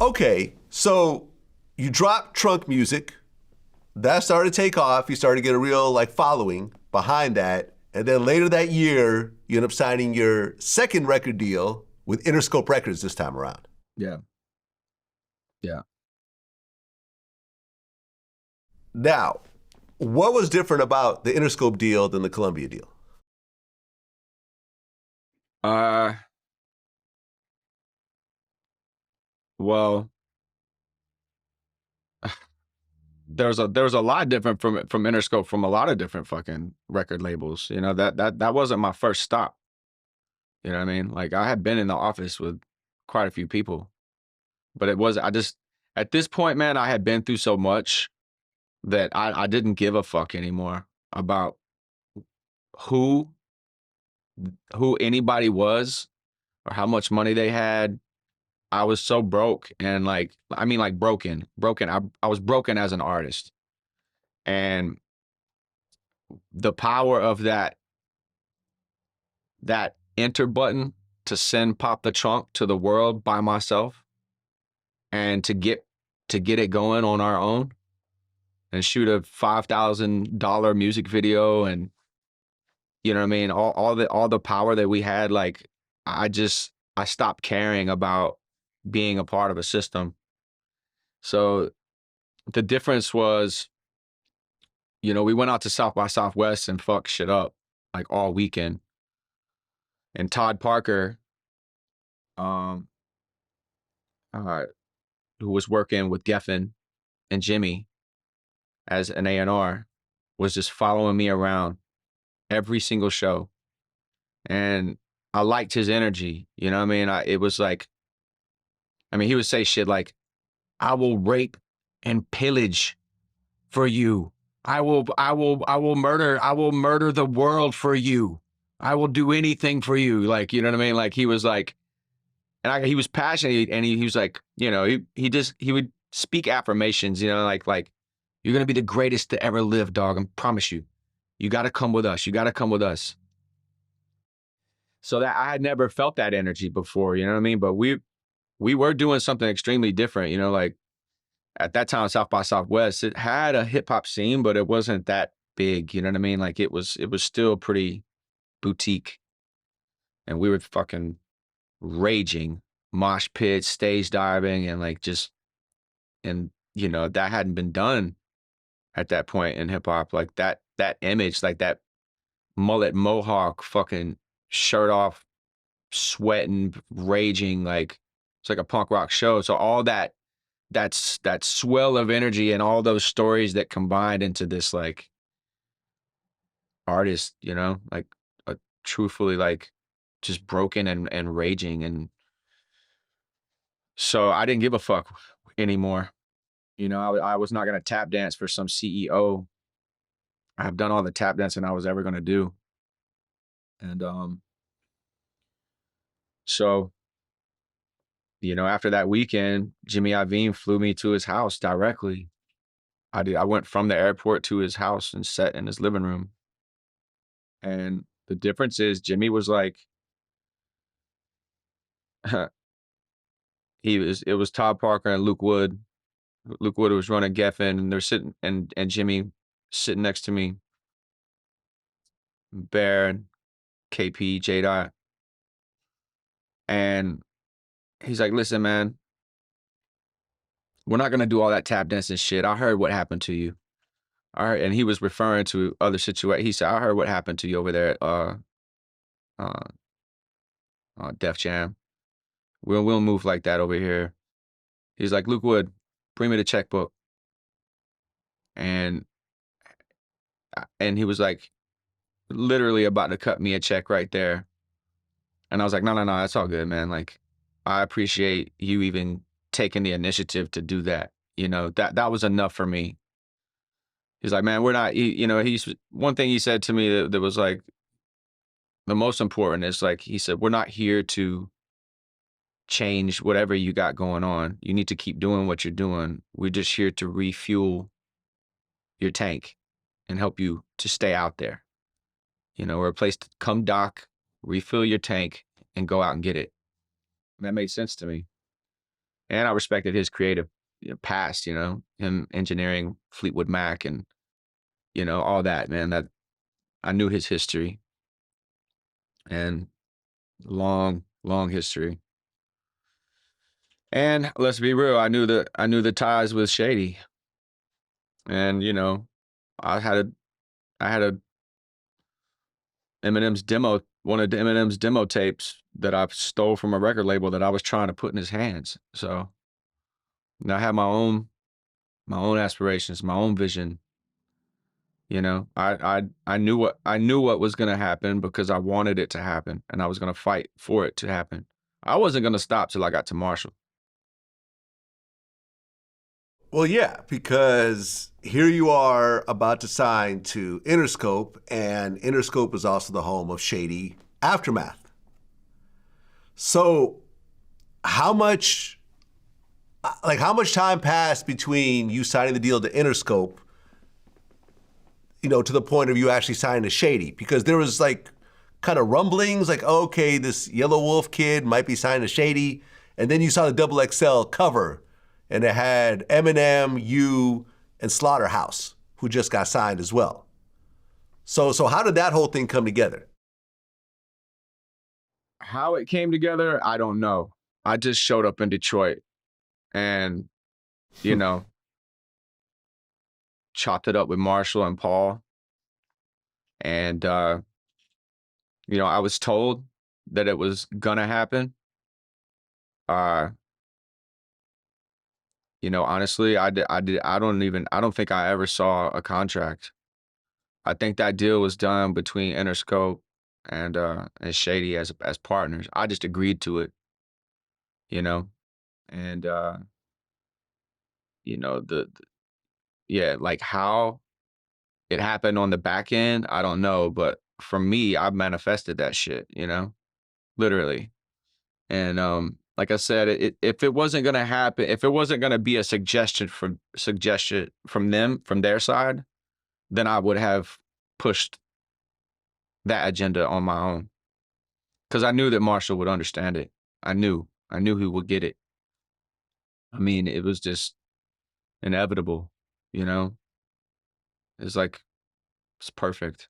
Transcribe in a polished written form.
Okay, so you dropped Trunk Music. That started to take off. You started to get a real like following behind that. And then later that year, you end up signing your second record deal with Interscope Records this time around. Yeah. Yeah. Now, what was different about the Interscope deal than the Columbia deal? Uh, well, there's a lot different from Interscope from a lot of different fucking record labels. You know, that wasn't my first stop. You know what I mean? Like I had been in the office with quite a few people, but it was I just at this point, man, I had been through so much that I didn't give a fuck anymore about who who anybody was or how much money they had. I was so broke and like I mean like broken. I was broken as an artist. And the power of that enter button to send Pop the Trunk to the world by myself and to get it going on our own and shoot a $5,000 music video and you know what I mean all the power that we had, like I stopped caring about being a part of a system. So the difference was, you know, we went out to South by Southwest and fucked shit up like all weekend. And Todd Parker, um, uh, who was working with Geffen and Jimmy as an A&R, was just following me around every single show. And I liked his energy. You know what I mean? It was like, I mean, he would say shit like, I will rape and pillage for you. I will murder the world for you. I will do anything for you. Like, you know what I mean? Like he was like, he was passionate and he was like, you know, he would speak affirmations, you know, like you're gonna be the greatest to ever live, dog. I promise you. You gotta come with us. You gotta come with us. So that I had never felt that energy before, you know what I mean? But we were doing something extremely different, you know, like at that time, South by Southwest, it had a hip hop scene, but it wasn't that big, you know what I mean? Like it was still pretty boutique. And we were fucking raging, mosh pits, stage diving, and like just and you know, that hadn't been done at that point in hip hop. Like that image, like that mullet mohawk, fucking shirt off, sweating, raging, like it's like a punk rock show. So all that swell of energy and all those stories that combined into this like artist, you know, like a truthfully like just broken and raging. And so I didn't give a fuck anymore. You know, I was not gonna tap dance for some CEO. I've done all the tap dancing I was ever gonna do. And so, you know, after that weekend, Jimmy Iovine flew me to his house directly. I went from the airport to his house and sat in his living room. And the difference is Jimmy was like, it was Todd Parker and Luke Wood. Luke Wood was running Geffen and they're sitting and Jimmy sitting next to me, Bear and KP, J Dot. And he's like, listen, man, we're not gonna do all that tap dancing shit. I heard what happened to you. All right. And he was referring to other situations. He said, I heard what happened to you over there at uh Def Jam. We'll move like that over here. He's like, Luke Wood, bring me the checkbook. And he was like literally about to cut me a check right there. And I was like, no, that's all good, man. Like, I appreciate you even taking the initiative to do that. You know, that was enough for me. He's like, man, we're not, you know, he's one thing he said to me that was like the most important is like, he said, we're not here to change whatever you got going on. You need to keep doing what you're doing. We're just here to refuel your tank and help you to stay out there. You know, we're a place to come dock, refill your tank, and go out and get it. And that made sense to me. and I respected his creative past, him engineering Fleetwood Mac and, all that, man, that I knew his history and long, long history. And let's be real, I knew the ties with Shady. And, I had a I had a Eminem's demo, one of the Eminem's demo tapes that I stole from a record label that I was trying to put in his hands. So I had my own aspirations, my own vision. I knew what was gonna happen because I wanted it to happen, and I was gonna fight for it to happen. I wasn't gonna stop till I got to Marshall. Well, yeah, because here you are about to sign to Interscope, and Interscope is also the home of Shady Aftermath. So, how much, how much time passed between you signing the deal to Interscope, to the point of you actually signing to Shady? Because there was kind of rumblings, okay, this Yelawolf kid might be signed to Shady, and then you saw the Double XL cover, and it had Eminem, you, and Slaughterhouse, who just got signed as well. So how did that whole thing come together? How it came together, I don't know. I just showed up in Detroit and, you know, chopped it up with Marshall and Paul. And, I was told that it was gonna happen. Uh, honestly, I don't think I ever saw a contract. I think that deal was done between Interscope and Shady as partners. I just agreed to it, you know, and yeah, like how it happened on the back end, I don't know, but for me, I manifested that shit, literally. And like I said, if it wasn't gonna happen, if it wasn't gonna be a suggestion from them, from their side, then I would have pushed that agenda on my own. Because I knew that Marshall would understand it. I knew he would get it. I mean, it was just inevitable, you know? It's like it's perfect.